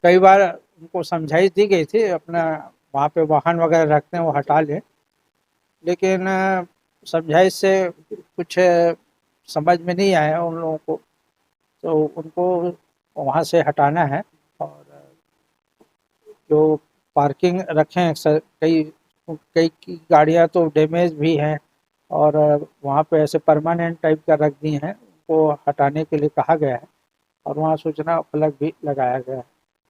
कई बार उनको समझाइश दी गई थी, अपना वहाँ पे वाहन वगैरह रखते हैं वो हटा लें, लेकिन समझाइश से कुछ समझ में नहीं आया उन लोगों को, तो उनको वहाँ से हटाना है। और जो पार्किंग रखे हैं कई कई की गाड़ियाँ तो डैमेज भी हैं, और वहाँ पे ऐसे परमानेंट टाइप का रख दी हैं, उनको हटाने के लिए कहा गया है, और वहाँ सूचना फलक भी लगाया गया है।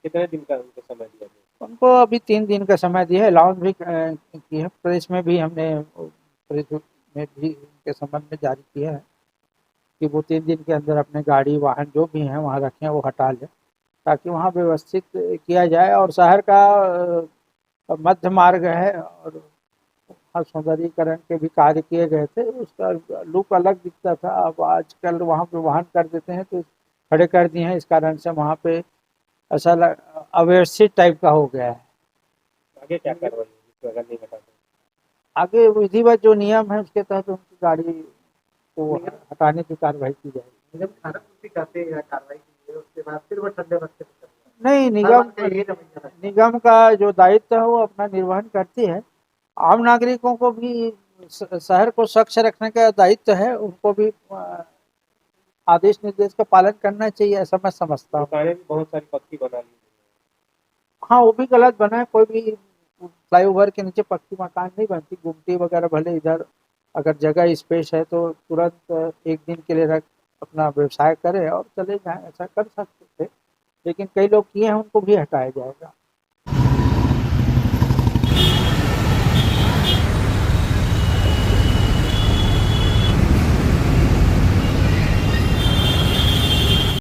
कितने दिन का उनको समय दिया गया? उनको अभी 3 दिन का समय दिया है, अलाउंस भी की है, प्रेस में भी हमने प्रेस में भी उनके संबंध में जारी किया है कि वो 3 दिन के अंदर अपने गाड़ी वाहन जो भी हैं वहाँ रखें, वो हटा लें, ताकि वहाँ व्यवस्थित किया जाए। और शहर का मध्य मार्ग है, और वहाँ सौंदर्यीकरण के भी कार्य किए गए थे, उसका लुक अलग दिखता था। अब आजकल वहाँ पे वाहन कर देते हैं तो खड़े कर दिए हैं, इस कारण से वहाँ पे ऐसा अव्यवस्थित टाइप का हो गया है। आगे क्या कार्रवाई होगी अगर नहीं हटाते? आगे विधिवत जो नियम है उसके तहत उनकी गाड़ी को हटाने की कार्रवाई की जाएगी। जब थाना पुलिस कहते हैं कार्रवाई की है उसके बाद फिर वो ठंडे बस्ते में नहीं, निगम का जो दायित्व है वो अपना निर्वहन करती है। आम नागरिकों को भी शहर को स्वच्छ रखने का दायित्व है, उनको भी आदेश निर्देश का पालन करना चाहिए, ऐसा मैं समझता हूँ। दुकानें भी बहुत सारी पक्की बना ली। हाँ, वो भी गलत बना है, कोई भी फ्लाईओवर के नीचे पक्की मकान नहीं बनती, गुमटी वगैरह भले इधर अगर जगह स्पेस है तो तुरंत एक दिन के लिए रख अपना व्यवसाय करें और चले जाएं, ऐसा कर सकते थे, लेकिन कई लोग किए हैं, उनको भी हटाया जाएगा।